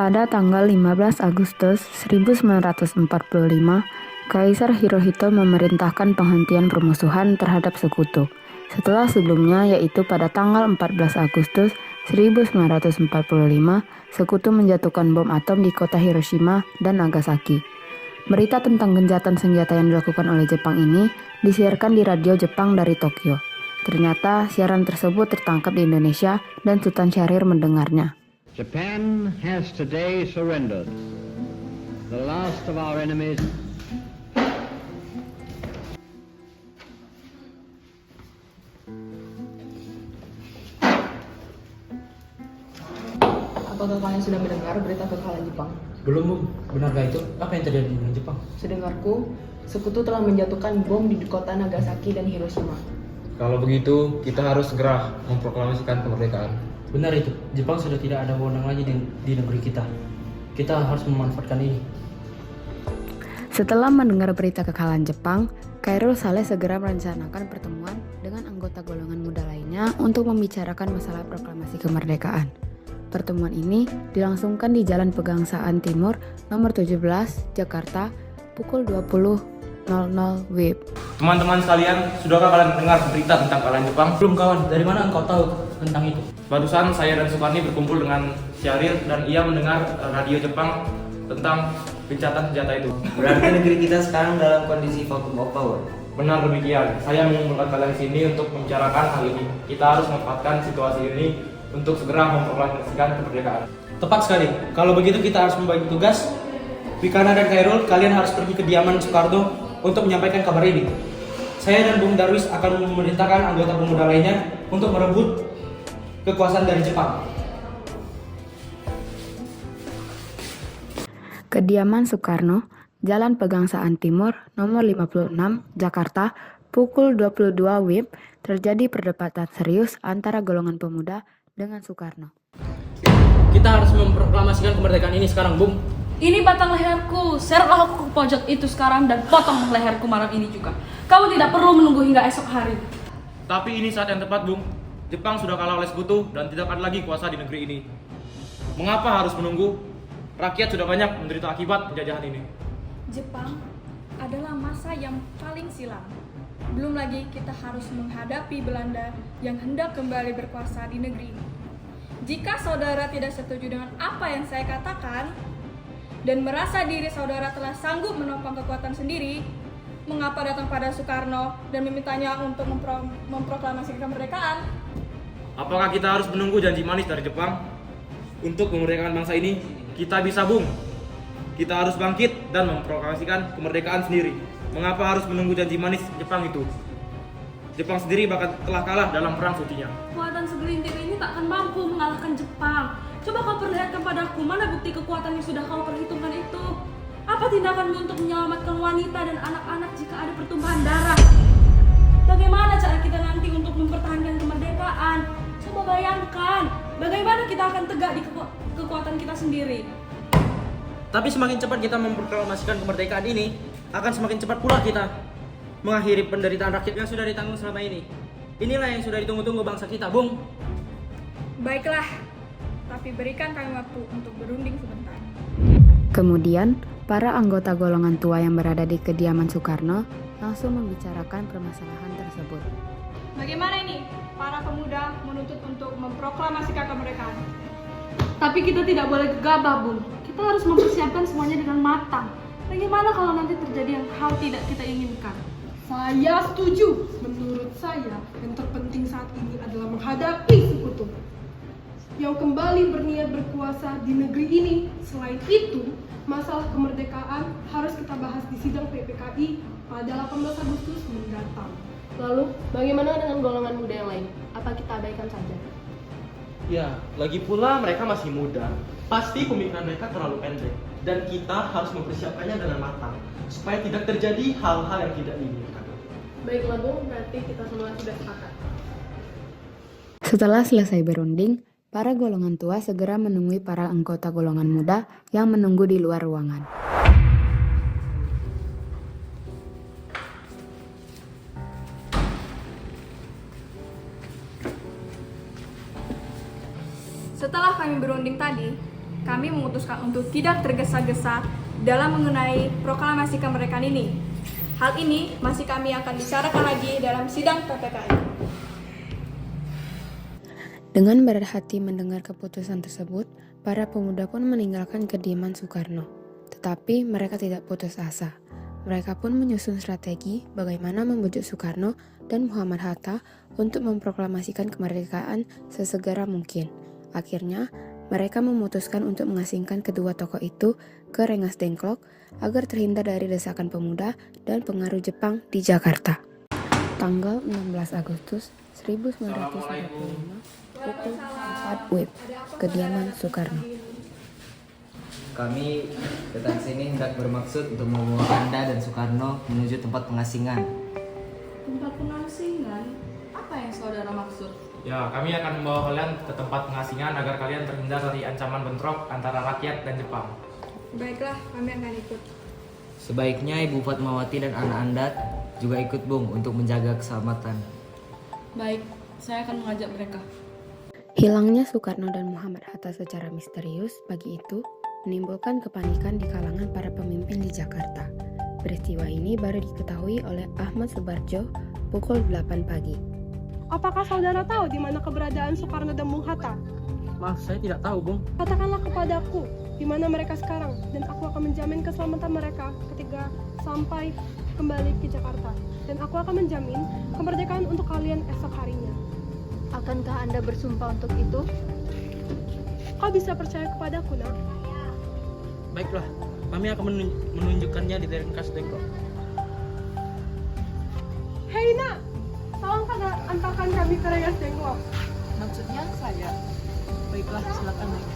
Pada tanggal 15 Agustus 1945, Kaisar Hirohito memerintahkan penghentian permusuhan terhadap sekutu. Setelah sebelumnya, yaitu pada tanggal 14 Agustus 1945, sekutu menjatuhkan bom atom di kota Hiroshima dan Nagasaki. Berita tentang gencatan senjata yang dilakukan oleh Jepang ini disiarkan di radio Jepang dari Tokyo. Ternyata siaran tersebut tertangkap di Indonesia dan Sultan Syahrir mendengarnya. Japan has today surrendered. The last of our enemies. Apakah kalian sudah mendengar berita kekalahan Jepang? Belum, Bung. Benarkah itu? Apa yang terjadi dengan Jepang? Sedengarku, sekutu telah menjatuhkan bom di kota Nagasaki dan Hiroshima. Kalau begitu, kita harus segera memproklamasikan kemerdekaan. Benar itu. Jepang sudah tidak ada wewenang lagi di negeri kita. Kita harus memanfaatkan ini. Setelah mendengar berita kekalahan Jepang, Khairul Saleh segera merencanakan pertemuan dengan anggota golongan muda lainnya untuk membicarakan masalah proklamasi kemerdekaan. Pertemuan ini dilangsungkan di Jalan Pegangsaan Timur nomor 17, Jakarta, pukul 20.00 WIB. Teman-teman sekalian, sudahkah kalian mendengar berita tentang kekalahan Jepang? Belum, kawan. Dari mana engkau tahu tentang itu? Barusan saya dan Sukarni berkumpul dengan Syahrir dan ia mendengar radio Jepang tentang gencatan senjata itu. Berarti negeri kita sekarang dalam kondisi vacuum of power. Benar demikian. Saya mengumpulkan kalian sini untuk membicarakan hal ini. Kita harus memanfaatkan situasi ini untuk segera memproklamasikan kemerdekaan. Tepat sekali. Kalau begitu kita harus membagi tugas. Wikana dan Khairul, kalian harus pergi ke kediaman Soekarno untuk menyampaikan kabar ini. Saya dan Bung Darwis akan memerintahkan anggota pemuda lainnya untuk merebut kekuasaan dari Jepang. Kediaman Soekarno, Jalan Pegangsaan Timur, nomor 56, Jakarta, pukul 22 WIB, terjadi perdebatan serius antara golongan pemuda dengan Soekarno. Kita harus memproklamasikan kemerdekaan ini sekarang, Bung. Ini batang leherku, seretlah aku ke pojok itu sekarang dan potong leherku malam ini juga. Kamu tidak perlu menunggu hingga esok hari. Tapi ini saat yang tepat, Bung. Jepang sudah kalah oleh sekutu dan tidak akan lagi kuasa di negeri ini. Mengapa harus menunggu? Rakyat sudah banyak menderita akibat penjajahan ini. Jepang adalah masa yang paling silam. Belum lagi kita harus menghadapi Belanda yang hendak kembali berkuasa di negeri ini. Jika saudara tidak setuju dengan apa yang saya katakan dan merasa diri saudara telah sanggup menopang kekuatan sendiri, mengapa datang pada Soekarno dan memintanya untuk memproklamasikan kemerdekaan? Apakah kita harus menunggu janji manis dari Jepang untuk kemerdekaan bangsa ini? Kita bisa, Bung. Kita harus bangkit dan memproklamasikan kemerdekaan sendiri. Mengapa harus menunggu janji manis Jepang itu? Jepang sendiri bahkan telah kalah dalam perang sucinya. Kekuatan segelintir ini tak akan mampu mengalahkan Jepang. Coba kau perlihatkan padaku mana bukti kekuatan yang sudah kau perhitungkan itu. Apa tindakanmu untuk menyelamatkan wanita dan anak-anak jika ada pertumpahan darah? Bagaimana cara kita nanti untuk mempertahankan kemerdekaan? Coba bayangkan, bagaimana kita akan tegak di kekuatan kita sendiri. Tapi semakin cepat kita memproklamasikan kemerdekaan ini, akan semakin cepat pula kita mengakhiri penderitaan rakyat yang sudah ditanggung selama ini. Inilah yang sudah ditunggu-tunggu bangsa kita, Bung. Baiklah, tapi berikan kami waktu untuk berunding sebentar. Kemudian, para anggota golongan tua yang berada di kediaman Soekarno langsung membicarakan permasalahan tersebut. Bagaimana ini? Para pemuda menuntut untuk memproklamasikan kemerdekaan. Tapi kita tidak boleh gegabah, Bung. Kita harus mempersiapkan semuanya dengan matang. Bagaimana kalau nanti terjadi yang hal tidak kita inginkan? Saya setuju. Menurut saya, yang terpenting saat ini adalah menghadapi sekutu yang kembali berniat berkuasa di negeri ini. Selain itu, masalah kemerdekaan harus kita bahas di sidang PPKI pada 18 Agustus mendatang. Lalu, bagaimana dengan golongan muda yang lain? Apa kita abaikan saja? Ya, lagi pula mereka masih muda. Pasti pemikiran mereka terlalu pendek. Dan kita harus mempersiapkannya dengan matang supaya tidak terjadi hal-hal yang tidak diinginkan. Baiklah, Bung, berarti kita semua sudah sepakat. Setelah selesai berunding, para golongan tua segera menemui para anggota golongan muda yang menunggu di luar ruangan. Setelah kami berunding tadi, kami memutuskan untuk tidak tergesa-gesa dalam mengenai proklamasi kemerdekaan ini. Hal ini masih kami akan bicarakan lagi dalam sidang PPKI. Dengan berat hati mendengar keputusan tersebut, para pemuda pun meninggalkan kediaman Soekarno. Tetapi mereka tidak putus asa. Mereka pun menyusun strategi bagaimana membujuk Soekarno dan Muhammad Hatta untuk memproklamasikan kemerdekaan sesegera mungkin. Akhirnya, mereka memutuskan untuk mengasingkan kedua tokoh itu ke Rengas Dengklok agar terhindar dari desakan pemuda dan pengaruh Jepang di Jakarta. Tanggal 16 Agustus 1945, pukul 4 WIB, kediaman Soekarno. Kami datang sini hendak bermaksud untuk membawa Anda dan Soekarno menuju tempat pengasingan. Tempat pengasingan? Apa yang saudara maksud? Ya, kami akan membawa kalian ke tempat pengasingan agar kalian terhindar dari ancaman bentrok antara rakyat dan Jepang. Baiklah, kami akan ikut. Sebaiknya Ibu Fatmawati dan anak Anda juga ikut, Bung, untuk menjaga keselamatan. Baik, saya akan mengajak mereka. Hilangnya Soekarno dan Muhammad Hatta secara misterius pagi itu menimbulkan kepanikan di kalangan para pemimpin di Jakarta. Peristiwa ini baru diketahui oleh Ahmad Subarjo pukul 8 pagi. Apakah saudara tahu di mana keberadaan Soekarno dan Bung Hatta? Maaf, saya tidak tahu, Bung. Katakanlah kepadaku di mana mereka sekarang, dan aku akan menjamin keselamatan mereka ketika sampai kembali ke Jakarta. Dan aku akan menjamin kemerdekaan untuk kalian esok harinya. Akankah Anda bersumpah untuk itu? Kau bisa percaya kepadaku, nak? Baiklah, kami akan menunjukkannya di Rengas Dengklok. Hei, nak! Tolong antarkan kami ke Rengas Dengklok. Maksudnya saya? Baiklah, silakan naik.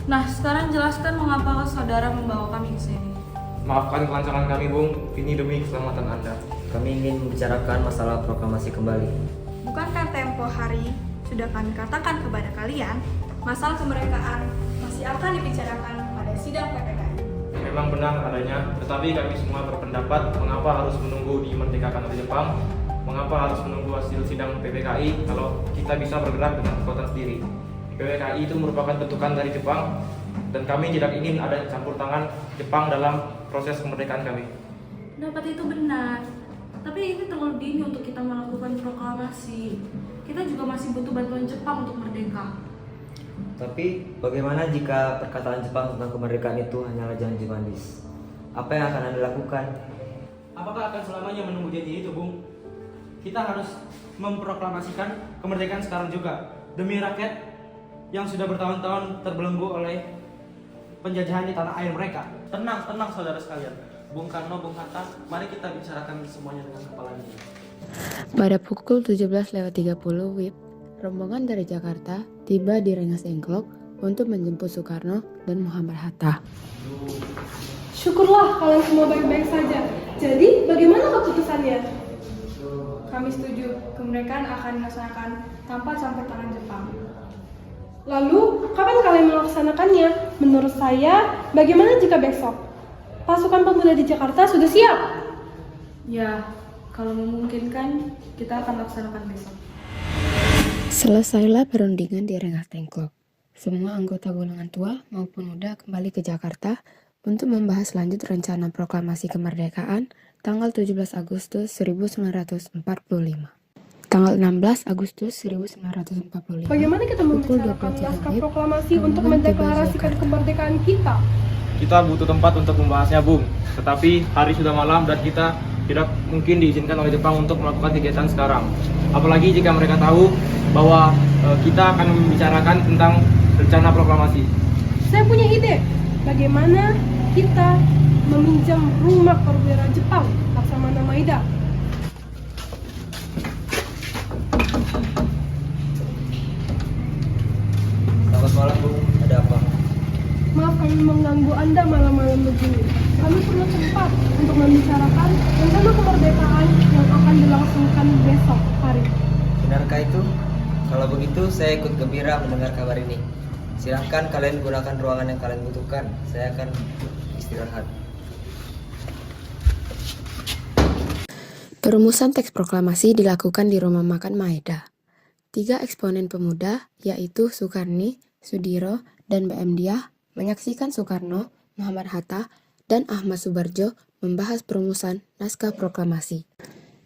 Nah, sekarang jelaskan mengapa saudara membawa kami ke sini. Maafkan kelancaran kami, Bung. Ini demi keselamatan Anda. Kami ingin membicarakan masalah proklamasi kembali. Bukankah tempo hari sudah kami katakan kepada kalian, masalah kemerdekaan masih akan dibicarakan pada sidang PPKI? Memang benar adanya, tetapi kami semua berpendapat mengapa harus menunggu dimerdekakan oleh Jepang, mengapa harus menunggu hasil sidang PPKI kalau kita bisa bergerak dengan kekuatan sendiri. PPKI itu merupakan bentukan dari Jepang, dan kami tidak ingin ada campur tangan Jepang dalam proses kemerdekaan kami. Pendapat itu benar, tapi ini terlalu dini untuk kita melakukan proklamasi. Kita juga masih butuh bantuan Jepang untuk merdeka. Tapi bagaimana jika perkataan Jepang tentang kemerdekaan itu hanyalah janji manis? Apa yang akan Anda lakukan? Apakah akan selamanya menunggu janji itu, Bung? Kita harus memproklamasikan kemerdekaan sekarang juga demi rakyat yang sudah bertahun-tahun terbelenggu oleh penjajahan di tanah air mereka. Tenang saudara sekalian. Bung Karno, Bung Hatta, mari kita bicarakan semuanya dengan kepala dingin. Pada pukul 17.30 WIB, rombongan dari Jakarta tiba di Rengas Dengklok untuk menjemput Soekarno dan Muhammad Hatta. Syukurlah kalian semua baik-baik saja. Jadi, bagaimana keputusannya? Kami setuju, kemerdekaan akan dilaksanakan tanpa campur tangan Jepang. Lalu, kapan kalian melaksanakannya? Menurut saya, bagaimana jika besok? Pasukan pemuda di Jakarta sudah siap. Ya, kalau memungkinkan, kita akan laksanakan besok. Selesailah perundingan di Rengas Dengklok. Semua anggota golongan tua maupun muda kembali ke Jakarta untuk membahas lanjut rencana proklamasi kemerdekaan tanggal 17 Agustus 1945. Tanggal 16 Agustus 1945. Bagaimana kita membicarakan naskah proklamasi untuk mendeklarasikan kemerdekaan kita? Kita butuh tempat untuk membahasnya, Bung. Tetapi hari sudah malam dan kita tidak mungkin diizinkan oleh Jepang untuk melakukan kegiatan sekarang. Apalagi jika mereka tahu bahwa kita akan membicarakan tentang rencana proklamasi. Saya punya ide. Bagaimana kita meminjam rumah perwira Jepang, Laksamana Maeda? Selamat malam, Bung. Ada apa? Maaf kami mengganggu Anda malam-malam begini. Kami perlu tempat untuk membicarakan rencana kemerdekaan yang akan dilangsungkan besok hari. Benarkah itu? Kalau begitu, saya ikut gembira mendengar kabar ini. Silahkan kalian gunakan ruangan yang kalian butuhkan. Saya akan istirahat. Perumusan teks proklamasi dilakukan di Rumah Makan Maeda. 3 eksponen pemuda, yaitu Sukarni, Sudiro, dan BM Diah, menyaksikan Soekarno, Muhammad Hatta, dan Ahmad Subarjo membahas perumusan naskah proklamasi.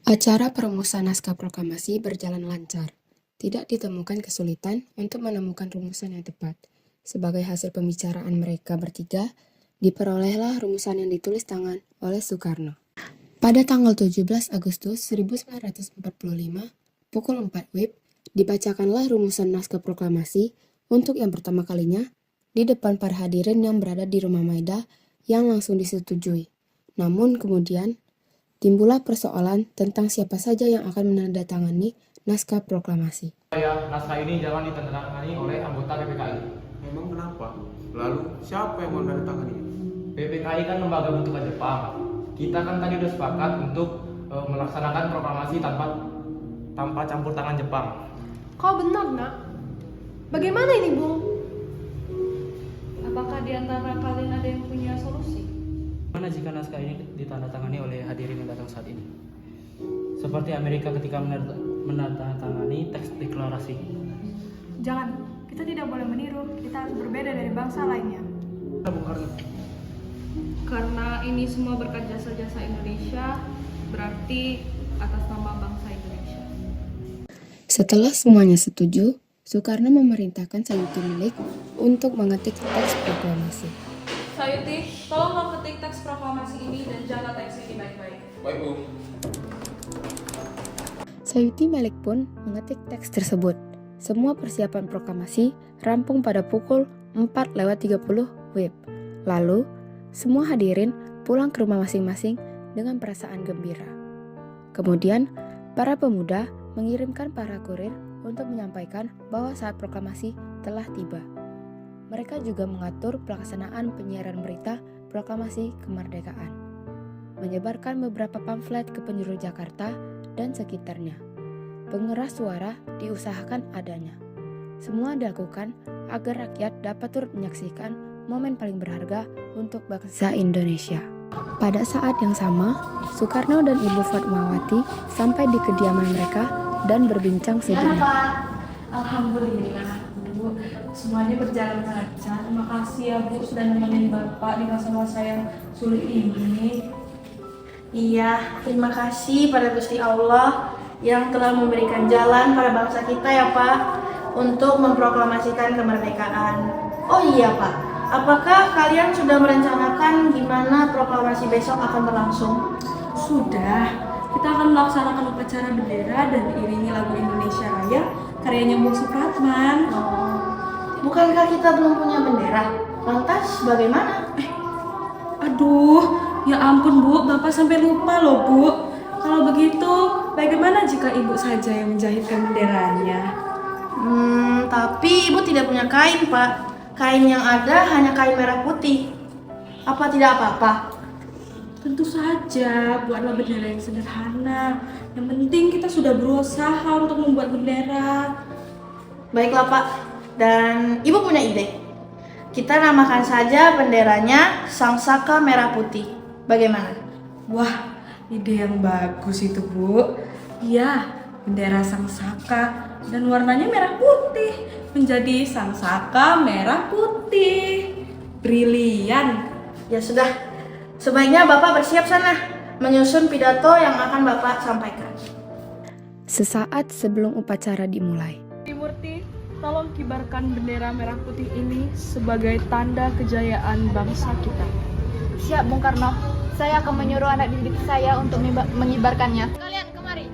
Acara perumusan naskah proklamasi berjalan lancar. Tidak ditemukan kesulitan untuk menemukan rumusan yang tepat. Sebagai hasil pembicaraan mereka bertiga, diperolehlah rumusan yang ditulis tangan oleh Soekarno. Pada tanggal 17 Agustus 1945, pukul 4 WIB, dibacakanlah rumusan naskah proklamasi untuk yang pertama kalinya di depan para hadirin yang berada di Rumah Maeda yang langsung disetujui. Namun kemudian, timbullah persoalan tentang siapa saja yang akan menandatangani naskah proklamasi. Naskah ini jangan ditandatangani oleh anggota PPKI. Memang kenapa? Lalu siapa yang mau menandatangani? PPKI kan lembaga bentukan Jepang. Kita kan tadi udah sepakat untuk melaksanakan proklamasi tanpa campur tangan Jepang. Kau benar, Nak. Bagaimana ini, Bung? Apakah di antara kalian ada yang punya solusi? Bagaimana jika naskah ini ditandatangani oleh hadirin yang datang saat ini? Seperti Amerika ketika menandatangani teks deklarasi. Jangan, kita tidak boleh meniru, kita harus berbeda dari bangsa lainnya. Karena ini semua berkat jasa-jasa Indonesia, berarti atas nama bangsa Indonesia. Setelah semuanya setuju, Soekarno memerintahkan Sayuti Milik untuk mengetik teks proklamasi. Sayuti, tolong kau ketik teks proklamasi ini dan jaga teks ini baik-baik. Baik, Bu. Sayuti Milik pun mengetik teks tersebut. Semua persiapan proklamasi rampung pada pukul 4:30 WIB. Lalu, semua hadirin pulang ke rumah masing-masing dengan perasaan gembira. Kemudian, para pemuda mengirimkan para kurir untuk menyampaikan bahwa saat proklamasi telah tiba. Mereka juga mengatur pelaksanaan penyiaran berita proklamasi kemerdekaan, menyebarkan beberapa pamflet ke penjuru Jakarta dan sekitarnya. Pengeras suara diusahakan adanya. Semua dilakukan agar rakyat dapat turut menyaksikan momen paling berharga untuk bangsa Indonesia. Pada saat yang sama, Soekarno dan Ibu Fatmawati sampai di kediaman mereka dan berbincang sejenak. Alhamdulillah, Bu. Semuanya berjalan lancar. Terima kasih ya, Bu, sudah nemenin Bapak di masa-masa yang sulit ini. Iya, terima kasih pada Gusti Allah yang telah memberikan jalan pada bangsa kita ya Pak untuk memproklamasikan kemerdekaan. Oh iya Pak, apakah kalian sudah merencanakan gimana proklamasi besok akan berlangsung? Sudah, kita akan melaksanakan upacara bendera dan diiringi lagu Indonesia Raya karyanya Bung Supratman. Bukankah kita belum punya bendera? Lantas bagaimana? Aduh, ya ampun Bu, Bapak sampai lupa loh Bu. Kalau begitu, bagaimana jika Ibu saja yang menjahitkan benderanya? Tapi Ibu tidak punya kain Pak. Kain yang ada hanya kain merah putih. Apa tidak apa-apa? Tentu saja, buatlah bendera yang sederhana. Yang penting kita sudah berusaha untuk membuat bendera. Baiklah Pak, dan Ibu punya ide. Kita namakan saja benderanya Sang Saka Merah Putih. Bagaimana? Wah, ide yang bagus itu Bu. Iya, bendera Sang Saka dan warnanya merah putih menjadi Sang Saka Merah Putih. Brilian. Ya sudah, sebaiknya Bapak bersiap sana menyusun pidato yang akan Bapak sampaikan. Sesaat sebelum upacara dimulai, Murti, tolong kibarkan bendera merah putih ini sebagai tanda kejayaan bangsa kita. Siap Bung Karno, saya akan menyuruh anak didik saya untuk mengibarkannya. Kalian kemari.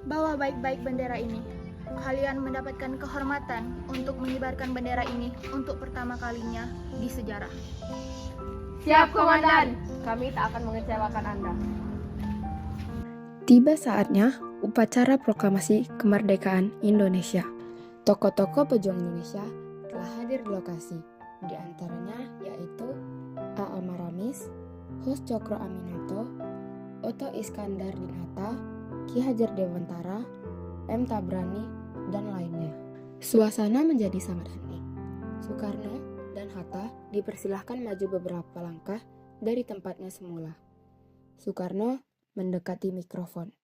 Bawa baik-baik bendera ini. Kalian mendapatkan kehormatan untuk mengibarkan bendera ini untuk pertama kalinya di sejarah. Siap, Komandan. Kami tak akan mengecewakan Anda. tiba saatnya upacara proklamasi kemerdekaan Indonesia. Tokoh-tokoh pejuang Indonesia telah hadir di lokasi, di antaranya yaitu A.A. Maramis, Hos Cokro Aminoto, Oto Iskandar Dinata, Ki Hajar Dewantara, M. Tabrani, dan lainnya. Suasana menjadi sangat hening. Soekarno dan Hatta dipersilahkan maju beberapa langkah dari tempatnya semula. Soekarno mendekati mikrofon.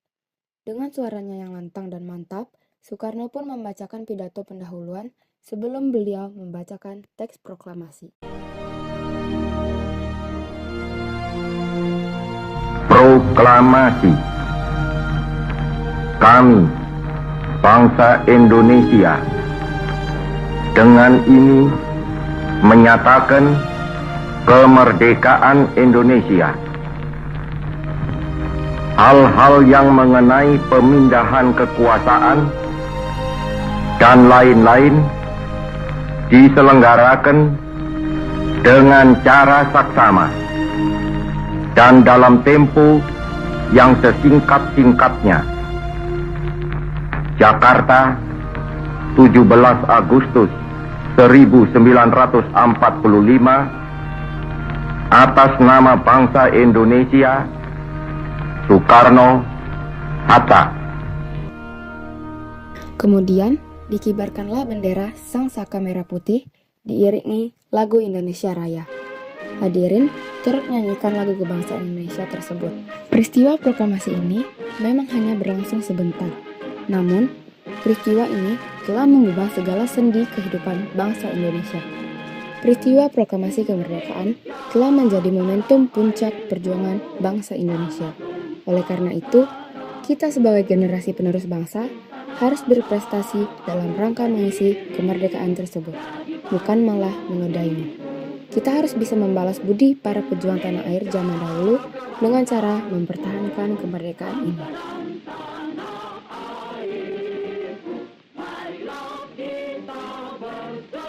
Dengan suaranya yang lantang dan mantap, Soekarno pun membacakan pidato pendahuluan sebelum beliau membacakan teks proklamasi. Proklamasi. Kami, bangsa Indonesia, dengan ini menyatakan kemerdekaan Indonesia. Hal-hal yang mengenai pemindahan kekuasaan dan lain-lain diselenggarakan dengan cara saksama dan dalam tempo yang sesingkat-singkatnya. Jakarta, 17 Agustus 1945, atas nama bangsa Indonesia, Soekarno, Hatta. Kemudian dikibarkanlah bendera Sang Saka Merah Putih diiringi lagu Indonesia Raya. Hadirin turut menyanyikan lagu kebangsaan Indonesia tersebut. Peristiwa proklamasi ini memang hanya berlangsung sebentar. Namun, peristiwa ini telah mengubah segala sendi kehidupan bangsa Indonesia. Peristiwa proklamasi kemerdekaan telah menjadi momentum puncak perjuangan bangsa Indonesia. Oleh karena itu, kita sebagai generasi penerus bangsa harus berprestasi dalam rangka mengisi kemerdekaan tersebut, bukan malah menodainya. Kita harus bisa membalas budi para pejuang tanah air zaman dahulu dengan cara mempertahankan kemerdekaan ini. Marilah kita bersatu.